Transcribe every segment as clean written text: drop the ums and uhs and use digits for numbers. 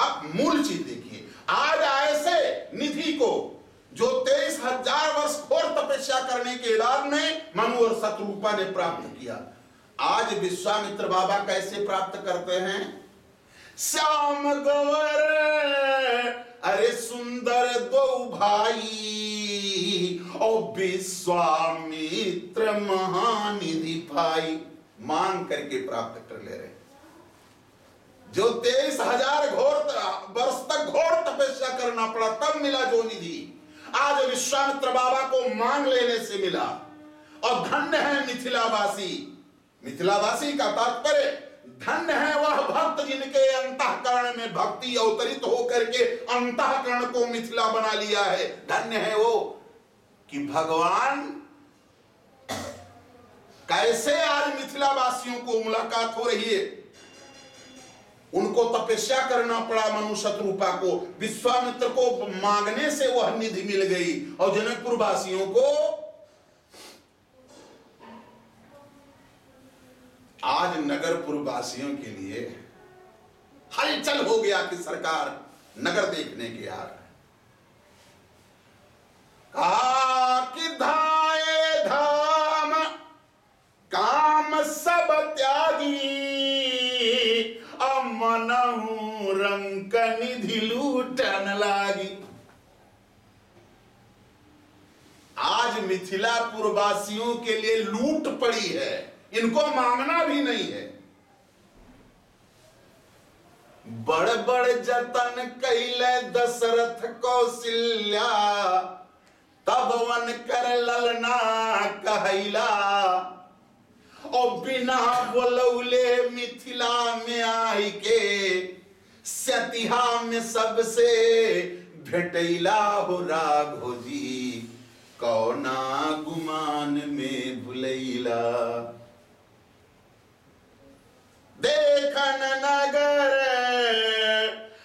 आप मूल चीज देखिए, आज ऐसे निधि को जो 23,000 वर्ष घोर तपस्या करने के बाद में मनु और शत्रुपा ने प्राप्त किया, आज विश्वामित्र बाबा कैसे प्राप्त करते हैं? श्याम गौर अरे सुंदर दो भाई और विश्वामित्र महानिधि भाई मांग करके प्राप्त कर ले रहे। जो 23,000 वर्ष तक घोर तपस्या करना पड़ा तब मिला जो निधि, आज विश्वामित्र बाबा को मांग लेने से मिला। और धन्य है मिथिलावासी, मिथिलावासी का तात्पर्य धन्य है वह भक्त जिनके अंतःकरण में भक्ति अवतरित होकर के अंतःकरण को मिथिला बना लिया है। धन्य है वो कि भगवान कैसे आज मिथिलावासियों को मुलाकात हो रही है। उनको तपस्या करना पड़ा मनु शत्रुपा को, विश्वामित्र को मांगने से वह निधि मिल गई और जनकपुर वासियों को आज नगरपुर वासियों के लिए हलचल हो गया कि सरकार नगर देखने के आ रहे। कहा कि धाये धाम काम सब त्यागी मनहु रंक निधि लूटन लागी। आज मिथिलापुर वासियों के लिए लूट पड़ी है, इनको मांगना भी नहीं है। बड़ बड़ जतन कैले दशरथ कौशल्या तब वन कर ललना कहैला और बिना बोलौले मिथिला में आई के सतिहा में सबसे भेटैला हो राघो जी कौना गुमान में भुलैला। देखन नगर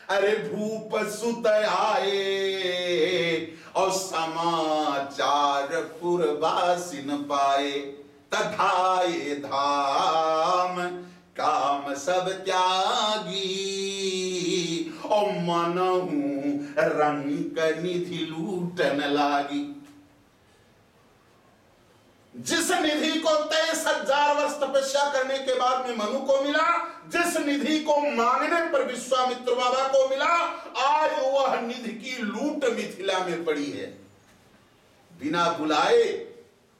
अरे भूप सुत आए और समाचार पुरवासिन पाए तथाए धाम काम सब त्यागी और मनहु रंक निधि लूटन लागी। जिस निधि को 23,000 वर्ष तपस्या करने के बाद में मनु को मिला, जिस निधि को मांगने पर विश्वामित्र बाबा को मिला, आज वह निधि की लूट मिथिला में पड़ी है। बिना बुलाए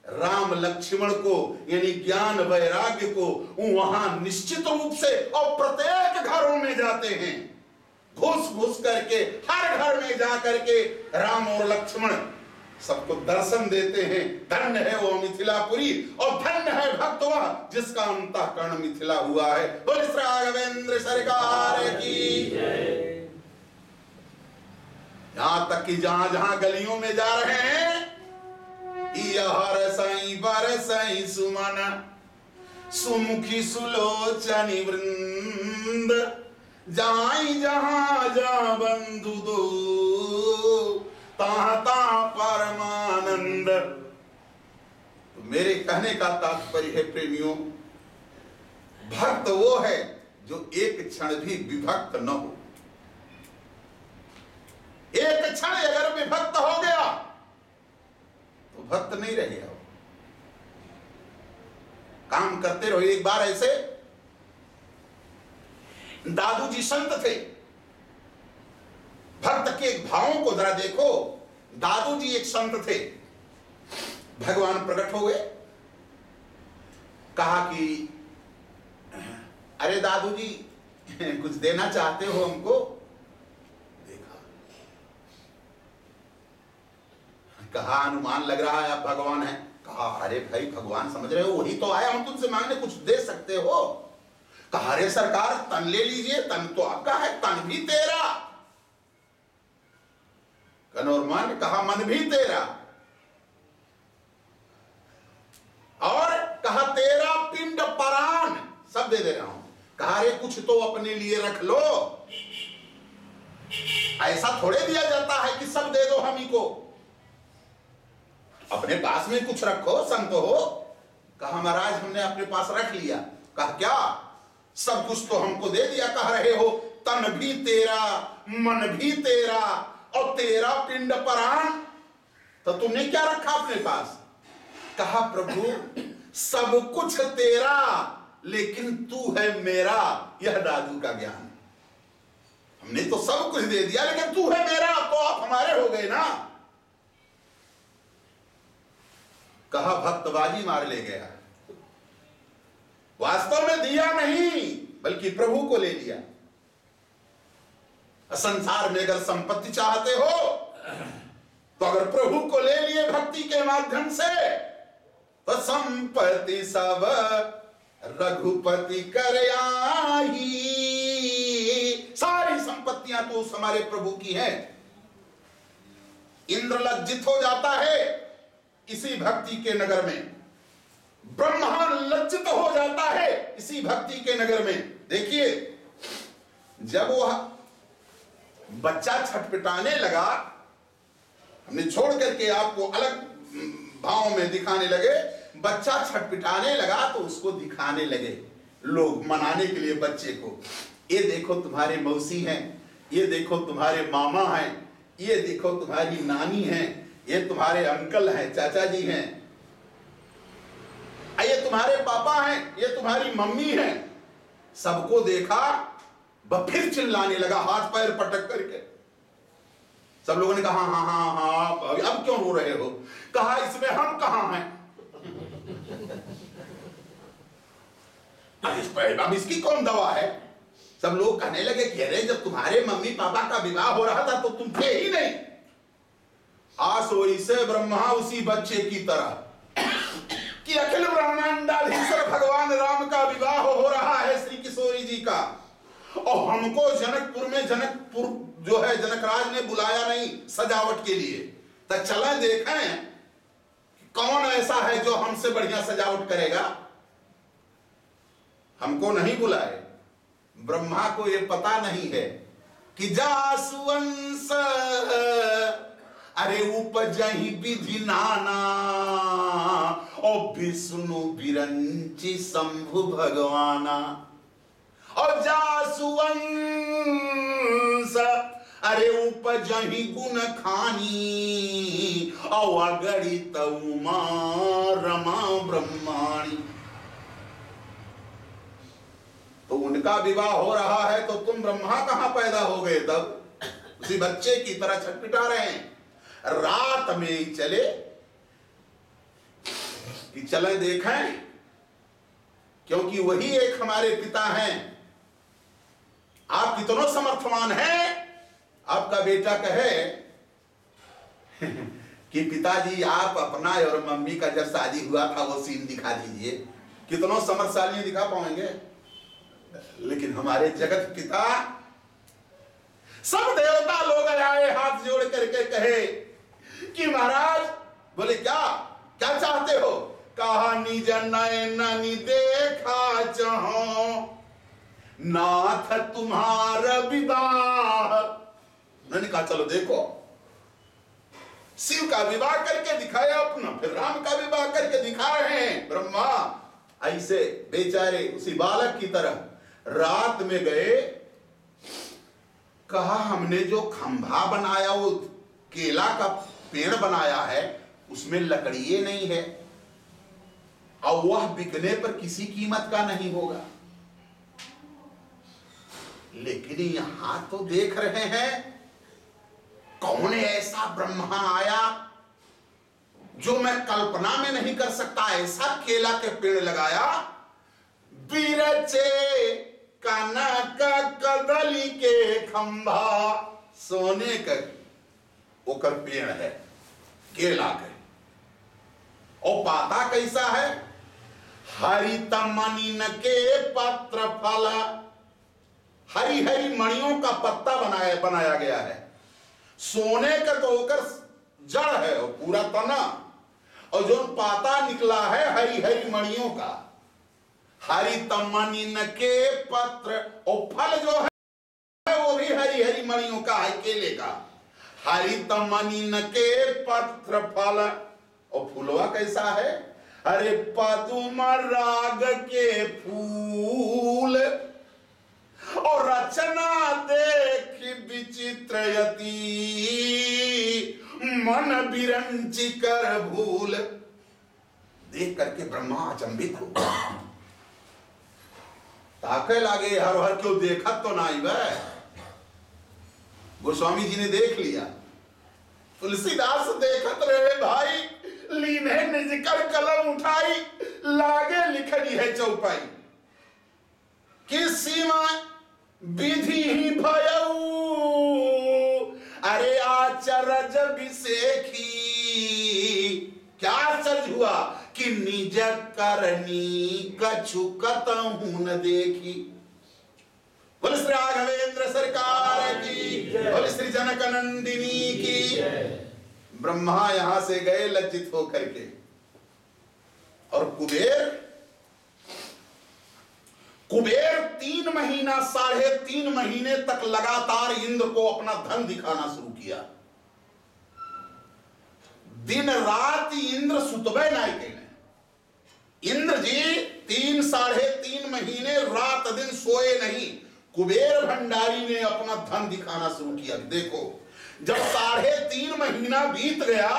राम लक्ष्मण को यानी ज्ञान वैराग्य को वहां निश्चित रूप से और प्रत्येक घरों में जाते हैं, घुस घुस करके हर घर में जा करके राम और लक्ष्मण सबको दर्शन देते हैं। धन्य है वो मिथिलापुरी और धन्य है भक्त वह जिसका अंतःकरण मिथिला हुआ है। बोले श्री राघवेंद्र सरकार की। यहां तक कि जहां जहां गलियों में जा रहे हैं, हर साई बरसाई सुमन सुमुखी सुलोचनी वृंद जाई जहां जा बंधु दो ता परमानंद। तो मेरे कहने का तात्पर्य है प्रेमियों, भक्त वो है जो एक क्षण भी विभक्त न हो। एक क्षण अगर विभक्त हो गया तो भक्त नहीं रह गया। काम करते रहो। एक बार ऐसे दादू जी संत थे, भक्त के भावों को जरा देखो। दादू जी एक संत थे, भगवान प्रकट हो गए, कहा कि अरे दादू जी कुछ देना चाहते हो हमको? देखा, कहा अनुमान लग रहा है आप भगवान है। कहा अरे भाई भगवान समझ रहे हो, वही तो आया हम तुमसे मांगने, कुछ दे सकते हो? कहा अरे सरकार तन ले लीजिए, तन तो आपका है, तन भी तेरा। कनौरमान कहा मन भी तेरा, और कहा तेरा पिंड परान सब दे रहा हूं। कहा अरे कुछ तो अपने लिए रख लो, ऐसा थोड़े दिया जाता है कि सब दे दो हम ही को, अपने पास में कुछ रखो, संत हो। कहा महाराज हमने अपने पास रख लिया। कहा क्या सब कुछ तो हमको दे दिया? कह रहे हो तन भी तेरा, मन भी तेरा और तेरा पिंड प्राण, तो तुमने क्या रखा अपने पास? कहा प्रभु सब कुछ तेरा लेकिन तू है मेरा, यह दादू का ज्ञान। हमने तो सब कुछ दे दिया लेकिन तू है मेरा, तो आप हमारे हो गए ना। कहा भक्तबाजी मार ले गया, वास्तव में दिया नहीं बल्कि प्रभु को ले लिया। संसार में अगर संपत्ति चाहते हो तो अगर प्रभु को ले लिए भक्ति के माध्यम से तो संपत्ति सब रघुपति कर आई। सारी संपत्तियां तो उस हमारे प्रभु की हैं। इंद्र लज्जित हो जाता है इसी भक्ति के नगर में, ब्रह्मा लज्जित हो जाता है इसी भक्ति के नगर में। देखिए जब वह बच्चा छटपटाने लगा, हमने छोड़ करके आपको अलग भाव में दिखाने लगे, बच्चा छटपटाने लगा तो उसको दिखाने लगे लोग मनाने के लिए बच्चे को, ये देखो तुम्हारे मौसी हैं, ये देखो तुम्हारे मामा हैं, ये देखो तुम्हारी नानी हैं, ये तुम्हारे अंकल हैं, चाचा जी हैं, ये तुम्हारे पापा हैं, ये तुम्हारी मम्मी हैं। सबको देखा वह फिर चिल्लाने लगा हाथ पैर पटक करके। सब लोगों ने कहा हाँ हाँ हाँ, अब क्यों रो रहे हो? कहा इसमें हम कहां हैं? अब इसकी कौन दवा है? सब लोग कहने लगे कि अरे जब तुम्हारे मम्मी पापा का विवाह हो रहा था तो तुम थे ही नहीं। आसोई से ब्रह्मा उसी बच्चे की तरह कि अखिल ब्रह्मांडाधीश्वर भगवान राम का विवाह हो रहा है श्री किशोरी जी का, और हमको जनकपुर में जनकपुर जो है जनकराज ने बुलाया नहीं सजावट के लिए, तो चला देखें कौन ऐसा है जो हमसे बढ़िया सजावट करेगा। हमको नहीं बुलाए। ब्रह्मा को ये पता नहीं है कि जासुवंश अरे उपजहि विधि नाना, और विष्णु विरंची शंभु भगवाना, और जासुवंश अरे उपजहि गुण खानी, और अगणित उमा रमा ब्रह्माणी। तो उनका विवाह हो रहा है तो तुम ब्रह्मा कहां पैदा हो गए? तब उसी बच्चे की तरह छटपटा रहे हैं। रात में ही चले कि चले देखें, क्योंकि वही एक हमारे पिता हैं। आप कितनों समर्थवान हैं, आपका बेटा कहे कि पिताजी आप अपना और मम्मी का जब शादी हुआ था वो सीन दिखा दीजिए, कितनों समर्थशाली दिखा पाएंगे? लेकिन हमारे जगत पिता, सब देवता लोग आए हाथ जोड़ करके कहे कि महाराज, बोले क्या क्या चाहते हो? कहा निज नयन देखा चाहो नाथ तुम्हारा विवाह। मैंने कहा चलो देखो। शिव का विवाह करके दिखाया अपना, फिर राम का विवाह करके दिखा रहे हैं। ब्रह्मा ऐसे बेचारे उसी बालक की तरह रात में गए। कहा हमने जो खंभा बनाया, वो केला का पेड़ बनाया है, उसमें लकड़िए नहीं है और वह बिकने पर किसी कीमत का नहीं होगा। लेकिन यहां तो देख रहे हैं कौन ऐसा ब्रह्मा आया जो मैं कल्पना में नहीं कर सकता। ऐसा केला के पेड़ लगाया, बीरचे कनक कदली के खंभा, सोने का ओकर पेड़ है केला के। और पाता कैसा है? हरित मणिन के पत्र फल, हरी हरी मणियों का पत्ता बनाया गया है। सोने का तो ओकर जड़ है और पूरा तना, और जो पाता निकला है हरी हरी मणियों का। हरित मणिन के पत्र, और फल जो है वो भी हरी हरी मणियों का है, केले का। हरित मणिन के पत्र फल, और फूलवा कैसा है? अरे पदुम राग के फूल, और रचना देख विचित्रयति मन विरंचि कर भूल। देख करके ब्रह्मा अचंभित हो, ताके लागे हर हर क्यों देखत तो नहीं वह। गोस्वामी जी ने देख लिया, तुलसीदास देखत रहे भाई, लीने निज कर कलम उठाई, लागे लिखनी है चौपाई। किस सीमा विधि ही भयऊ, अरे आचरज विसेखी। क्या आश्चर्य हुआ कि निज करनी कछुकत हूं न देखी। बोल श्री राघवेंद्र सरकार की, बोल श्री जनक नंदिनी की। ब्रह्मा यहां से गए लज्जित होकर के, और कुबेर 3 महीना 3.5 महीने तक लगातार इंद्र को अपना धन दिखाना शुरू किया। दिन रात इंद्र सुतबे नहीं के। इंद्र जी 3.5 महीने रात दिन सोए नहीं। कुबेर भंडारी ने अपना धन दिखाना शुरू किया। देखो, जब 3.5 महीना बीत गया,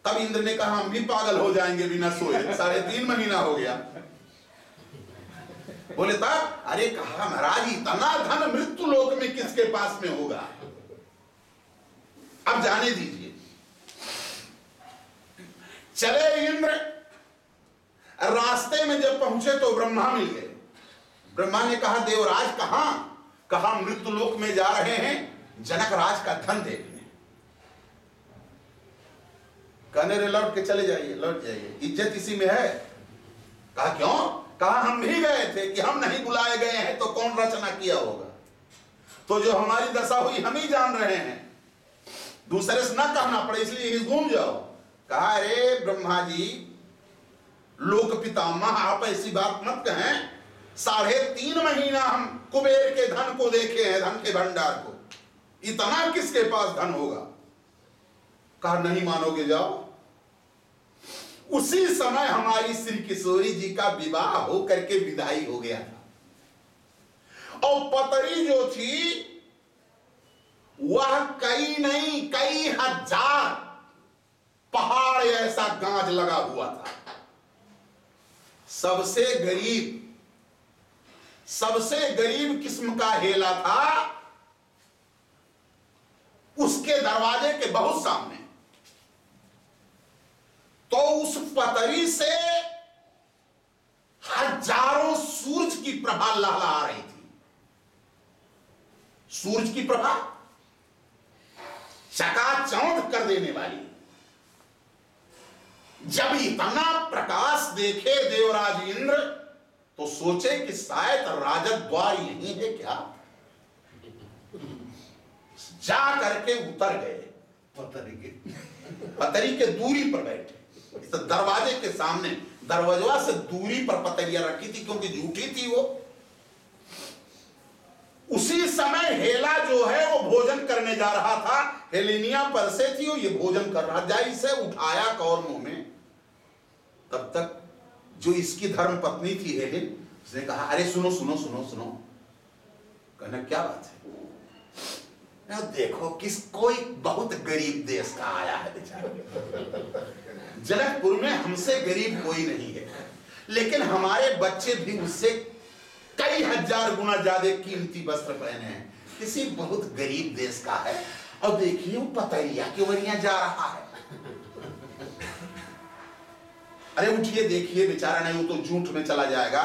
तब इंद्र ने कहा हम भी पागल हो जाएंगे बिना सोए, 3.5 महीना हो गया। बोले तब, अरे कहा महाराज इतना धन मृत्यु लोक में किसके पास में होगा, अब जाने दीजिए। चले इंद्र, रास्ते में जब पहुंचे तो ब्रह्मा मिल गए। ब्रह्मा ने कहा देवराज कहां? कहा मृत्यु लोक में जा रहे हैं जनक राज का धन देखने। कहने रे लौट के चले जाइए, लौट जाइए, इज्जत इसी में है। कहा क्यों? कहा हम भी गए थे कि हम नहीं बुलाए गए हैं तो कौन रचना किया होगा, तो जो हमारी दशा हुई हम ही जान रहे हैं, दूसरे से ना कहना पड़े इसलिए घूम जाओ। कहा अरे ब्रह्मा जी, लोक पितामह आप ऐसी बात मत कहें, 3.5 महीना हम कुबेर के धन को देखे हैं, धन के भंडार को, इतना किसके पास धन होगा। कहा नहीं मानोगे जाओ। उसी समय हमारी श्री किशोरी जी का विवाह हो करके विदाई हो गया था, और पतरी जो थी वह कई नहीं कई हजार पहाड़ ऐसा गांज लगा हुआ था। सबसे गरीब किस्म का हेला था, उसके दरवाजे के बहुत सामने। तो उस पतरी से हजारों सूरज की प्रभा लहला रही थी। सूरज की प्रभा चकाचौंध कर देने वाली। जब इतना प्रकाश देखे देवराज इंद्र तो सोचे कि शायद राजद्वार यही है क्या। जा करके उतर गए, पतरी के दूरी पर बैठे, इस दरवाजे के सामने, दरवाजा से दूरी पर पतरियां रखी थी क्योंकि झूठी थी वो। उसी समय हेला जो है वो भोजन करने जा रहा था। हेलेनिया पर से थी, वो ये भोजन कर रहा, जाई से उठाया कौर मुंह में। तब तक जो इसकी धर्म पत्नी थी हेलेन, उसने कहा अरे सुनो सुनो सुनो सुनो। कहना क्या बात है? देखो किस कोई बहुत गरीब देश का आया है बेचारा। जनकपुर में हमसे गरीब कोई नहीं है, लेकिन हमारे बच्चे भी उससे कई हजार गुना ज्यादा कीमती वस्त्र पहने हैं। किसी बहुत गरीब देश का है, और देखिए वो पतरिया के वरिया जा रहा है। अरे उठिए देखिए, बेचारा नहीं वो तो झूठ में चला जाएगा।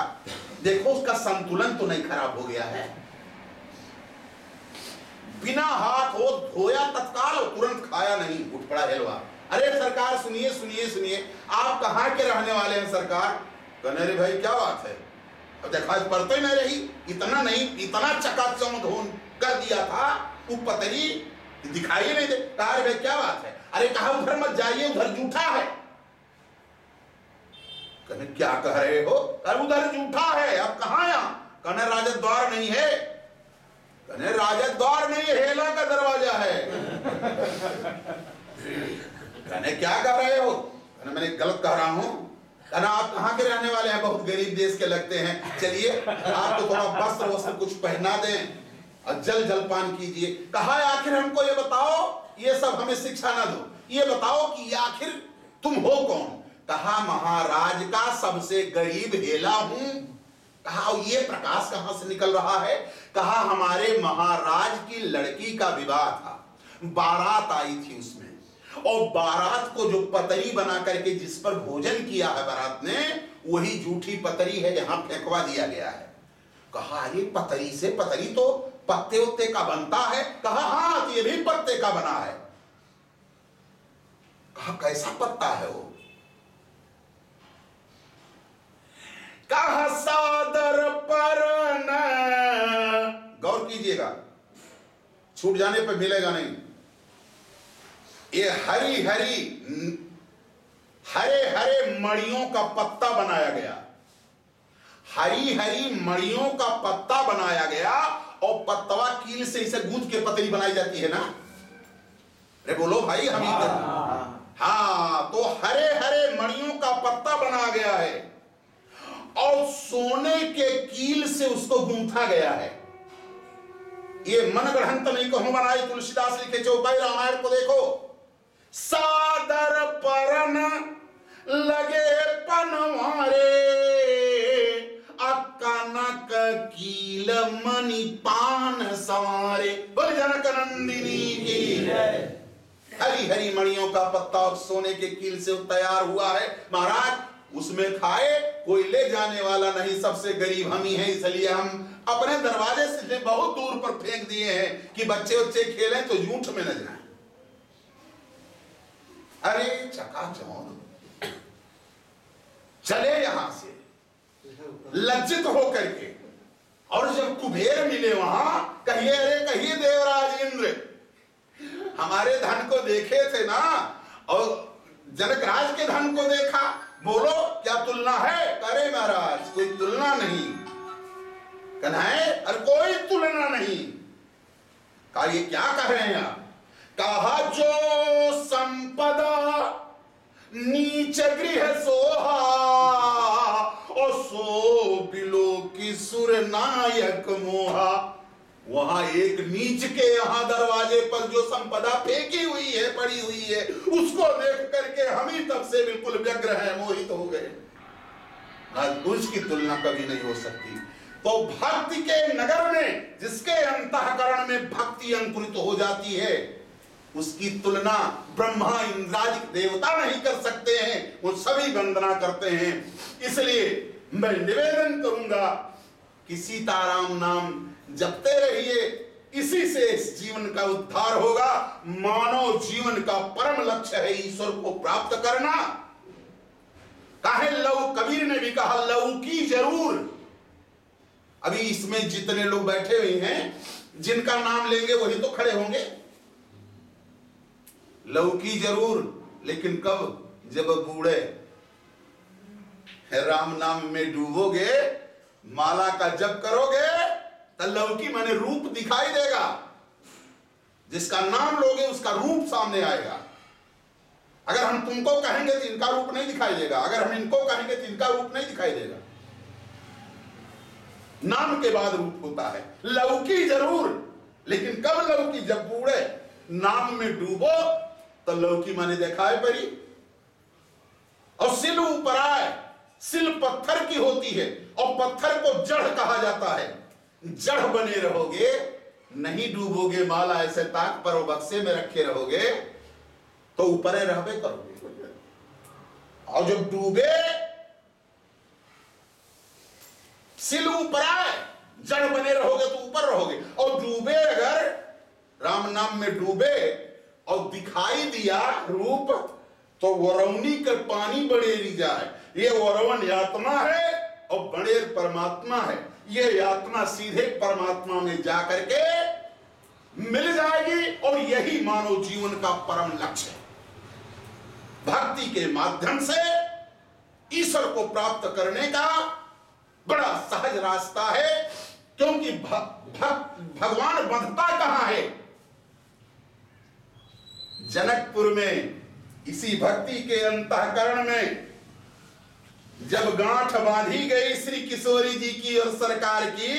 देखो उसका संतुलन तो नहीं खराब हो गया है। बिना हाथ हो धोया तत्काल, तुरंत खाया नहीं, उठ पड़ा हेलवा। अरे सरकार सुनिए सुनिए सुनिए, आप कहाँ के रहने वाले हैं सरकार? कहने रे भाई क्या बात है? अब देखा पड़ते ही नहीं रही, इतना नहीं, इतना चकाचौंध कर दिया था, वो पतरी दिखाई नहीं दे। कहा भाई क्या बात है? अरे कहा उधर मत जाइए, उधर जूठा है। कहने क्या कह रहे हो? अरे उधर जूठा है। अब कहाँ यहाँ? कहने राजद्वार नहीं है। कहने राजद्वार नहीं, हेला का दरवाजा है। कहने क्या कह रहे हो? कहने मैंने गलत कह रहा हूं। कहना आप कहाँ के रहने वाले हैं, बहुत गरीब देश के लगते हैं, चलिए आपको थोड़ा वस्त्र वस्त्र कुछ पहना दें और जल जलपान कीजिए। कहा आखिर हमको ये बताओ, ये सब हमें शिक्षा ना दो, ये बताओ कि आखिर तुम हो कौन। कहा महाराज का सबसे गरीब हेला हूं। कहा ये प्रकाश कहां से निकल रहा है। कहा हमारे महाराज की लड़की का विवाह था, बारात आई थी उसमें, और बारात को जो पतरी बना करके जिस पर भोजन किया है बारात ने, वही झूठी पतरी है, यहां फेंकवा दिया गया है। कहा अरे पतरी से, पतरी तो पत्ते उत्ते का बनता है। कहा हाँ ये भी पत्ते का बना है। कहा कैसा पत्ता है वो। कहा सादर पर न, गौर कीजिएगा, छूट जाने पर मिलेगा नहीं। ये हरी हरी हरे हरे मड़ियों का पत्ता बनाया गया, हरी हरी मड़ियों का पत्ता बनाया गया, और पत्तवा कील से इसे गूंथ के पतरी बनाई जाती है ना। अरे बोलो भाई हम हाँ, तो हरे हरे मड़ियों का पत्ता बना गया है और सोने के कील से उसको गूंथा गया है। ये मनगढ़ंत नहीं कहूं बनाई, तुलसीदास लिखे चौपाई रामायण को देखो। सादर परन लगे पनवारे, कनक कील मणि पान सवारे, बोल जनक नंदिनी की। हरी हरी मणियों का पत्ता और सोने के कील से तैयार हुआ है। महाराज उसमें खाए कोई ले जाने वाला नहीं, सबसे गरीब हम ही हैं, इसलिए हम अपने दरवाजे से बहुत दूर पर फेंक दिए हैं कि बच्चे बच्चे खेलें तो झूठ में न जाए। अरे चकाचौंध चले यहां से लज्जित होकर के, और जब कुबेर मिले वहां, कहिए अरे कहिए देवराज इंद्र, हमारे धन को देखे थे ना, और जनकराज के धन को देखा, बोलो क्या तुलना है। अरे महाराज कोई तुलना नहीं। कन्हैया अरे कोई तुलना नहीं। कहा ये क्या कह रहे हैं आप। कहा जो संपदा नीच गृह सोहा, और सो बिलो की सुर नायक मोहा। वहां एक नीच के यहां दरवाजे पर जो संपदा फेंकी हुई है, पड़ी हुई है, उसको देख करके हम ही तब से बिल्कुल व्यग्र हैं, मोहित हो गए। उसकी तुलना कभी नहीं हो सकती। तो भक्ति के नगर में जिसके अंतःकरण में भक्ति अंकुरित हो जाती है, उसकी तुलना ब्रह्मा इंद्रादि देवता नहीं कर सकते हैं, वो सभी वंदना करते हैं। इसलिए मैं निवेदन करूंगा कि सीताराम नाम जपते रहिए, इसी से इस जीवन का उद्धार होगा। मानव जीवन का परम लक्ष्य है ईश्वर को प्राप्त करना। काहे लव, कबीर ने भी कहा लव की जरूर। अभी इसमें जितने लोग बैठे हुए हैं, जिनका नाम लेंगे वही तो खड़े होंगे। लव की जरूर, लेकिन कब, जब बूढ़े राम नाम में डूबोगे, माला का जप करोगे, तो लौकी माने रूप दिखाई देगा। जिसका नाम लोगे उसका रूप सामने आएगा। अगर हम तुमको कहेंगे तो इनका रूप नहीं दिखाई देगा, अगर हम इनको कहेंगे तो इनका रूप नहीं दिखाई देगा। नाम के बाद रूप होता है। लौकी जरूर, लेकिन कब लौकी, जब बूढ़े नाम में डूबो तो लौकी माने दिखाई पड़ी। और सिल ऊपर आए, सिल पत्थर की होती है और पत्थर को जड़ कहा जाता है। जड़ बने रहोगे, नहीं डूबोगे, माला ऐसे ताक पर बक्से में रखे रहोगे तो ऊपर रहबे करोगे। और जब डूबे, सिल ऊपर आए, जड़ बने रहोगे तो ऊपर रहोगे। और डूबे अगर राम नाम में डूबे और दिखाई दिया रूप, तो वरौनी कर पानी बड़ेरी जाए। ये वरवन यात्मा है और बड़ेर परमात्मा है। ये यात्मा सीधे परमात्मा में जाकर के मिल जाएगी, और यही मानव जीवन का परम लक्ष्य है। भक्ति के माध्यम से ईश्वर को प्राप्त करने का बड़ा सहज रास्ता है। क्योंकि भगवान बंधता कहां है, जनकपुर में, इसी भक्ति के अंतःकरण में जब गांठ बांधी गई श्री किशोरी जी की और सरकार की,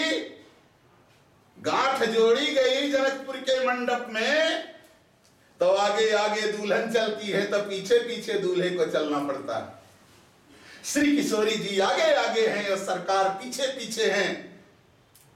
गांठ जोड़ी गई जनकपुर के मंडप में, तो आगे आगे दुल्हन चलती है तो पीछे पीछे दूल्हे को चलना पड़ता है। श्री किशोरी जी आगे आगे हैं और सरकार पीछे पीछे हैं।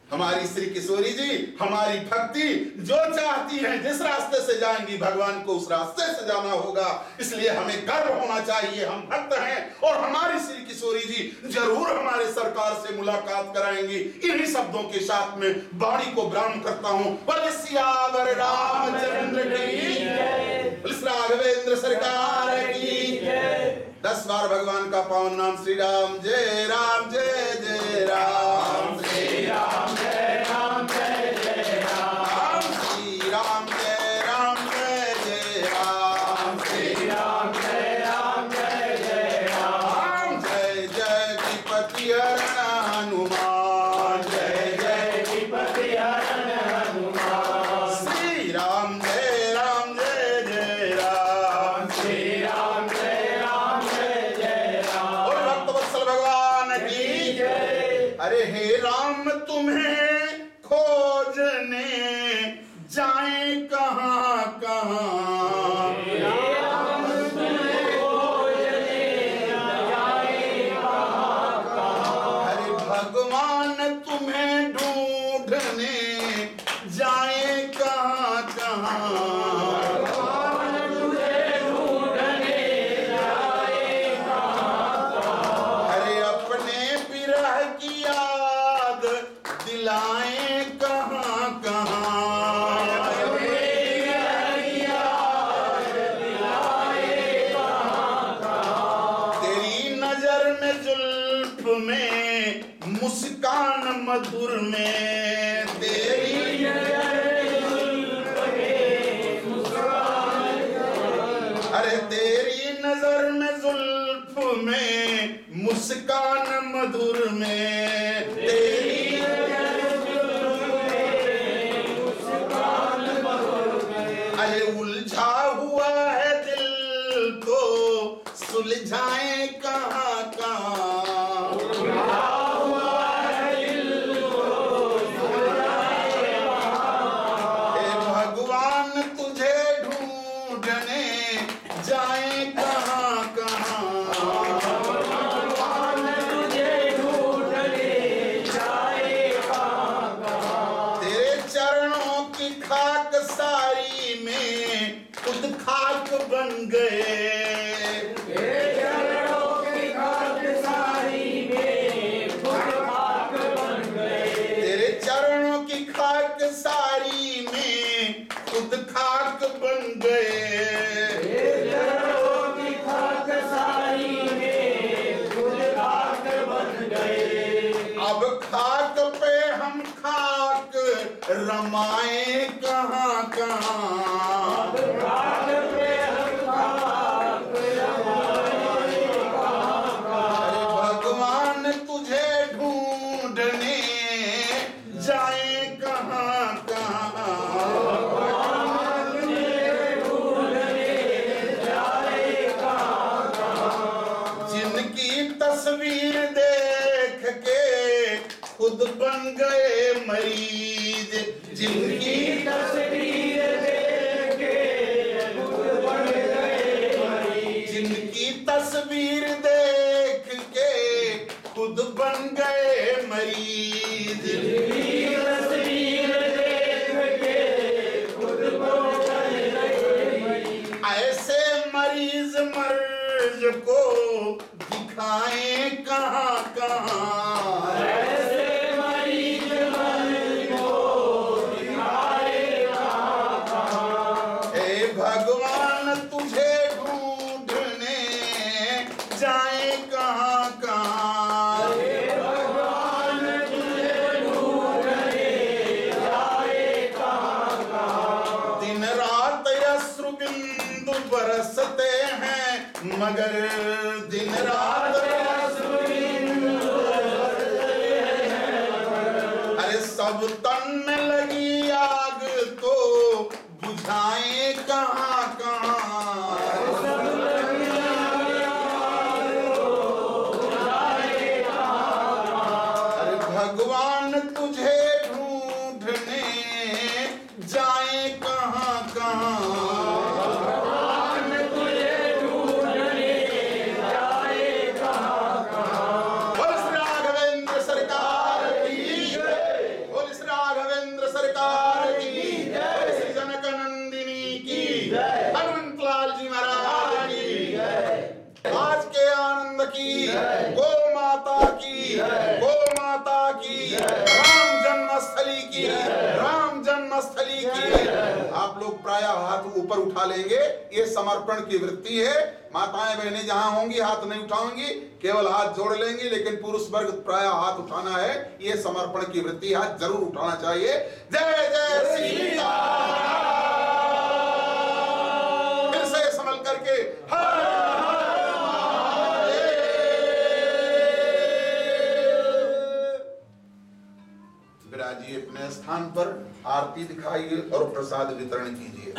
हमारी श्री किशोरी जी हमारी भक्ति जो चाहती हैं, जिस रास्ते से जाएंगी भगवान को उस रास्ते से जाना होगा। इसलिए हमें गर्व होना चाहिए, हम भक्त हैं और हमारी श्री किशोरी जी जरूर हमारे सरकार से मुलाकात कराएंगी। इन्हीं शब्दों के साथ में वाणी को विराम करता हूं। बोले सियावर रामचंद्र की जय, राघवेंद्र सरकार की जय। 10 बार भगवान का पावन नाम श्री राम जय राम जय जय राम, श्री राम जय राम जय जय राम, श्री राम जय राम जय जय राम, श्री राम जय राम जय जय राम। जय जय विपति हरण हनुमान, जय जय विपति हरण हनुमान, श्री राम जय राम जय जय राम, श्री राम जय राम जय जय राम। और भक्तवत्सल भगवान की जय। अरे हे राम तुम्हें खोजने जाए कहां कहां, राम तुम्हें खोजने जाए कहां कहां। अरे भगवान तुम्हें ढूंढने जाए कहां कहां, भगवान तुम्हें ढूंढने जाए कहां कहां। अरे अपने विरह की याद दिलाए कहां कहां, तेरी नजर में जुल्फ में मुस्कान मधुर में, तेरी नजर में जुल्फ में मुस्कान, अरे तेरी नजर में जुल्फ में मुस्कान मधुर में, तेरी उलझा हुआ है दिल को सुलझाए कहां कहां, उलझा हुआ है दिल को सुलझाए कहां। हे भगवान तुझे ढूंढने जाए कहां कहां, भगवान तुझे ढूंढने जाए कहां कहां। तेरे चरणों की खाक सारी में खुद खाक बन गए, तेरे चरणों की खाक सारी में खुद खाक बन गए, तेरे चरणों की खाक सारी में खुद खाक बन गए, तेरे चरणों की खाक सारी में खुद खाक बन गए। अब खाक पे हम खाक रमाए कहां कहां, अब खाक पे हम खाक रमाए कहां कहां। भगवान तुझे ढूंढने जाए कहां कहां, भगवान तुझे ढूंढने जाए कहां कहां। जिनकी तस्वीर देख के खुद बन गए मरीज, जिनकी तस्वीर देख के खुद बन गए मरीज, जिनकी तस्वीर देख के खुद बन गए मरीज, जिनकी तस्वीर देख के खुद बन गए मरीज। ऐसे मरीज मर्ज को दिखाए कहां कहां, ऐसे मरीज मर्ज को दिखाए कहां कहां। हे भगवान तुझे ढूंढने जाए कहां कहां, हे भगवान तुझे ढूंढने जाए कहां कहां। दिन रात अश्रु बिंदु बरसते हैं मगर दिन रात अश्रु बिंदु बरसते हैं, अरे सब तन में लगी आग तो बुझाए कहां कहां, सब लगी आग तो बुझाए की, गो माता की, गो माता की, राम जन्मस्थली की, राम जन्मस्थली की। आप लोग प्रायः हाथ ऊपर उठा लेंगे, ये समर्पण की वृत्ति है। माताएं बहनें जहां होंगी हाथ नहीं उठाएंगी, केवल हाथ जोड़ लेंगी, लेकिन पुरुष वर्ग प्रायः हाथ उठाना है। ये समर्पण की वृत्ति, हाथ जरूर उठाना चाहिए। जय जय श्री राम। फिर से संभल करके हर विराजिए अपने स्थान पर, आरती दिखाइए और प्रसाद वितरण कीजिए।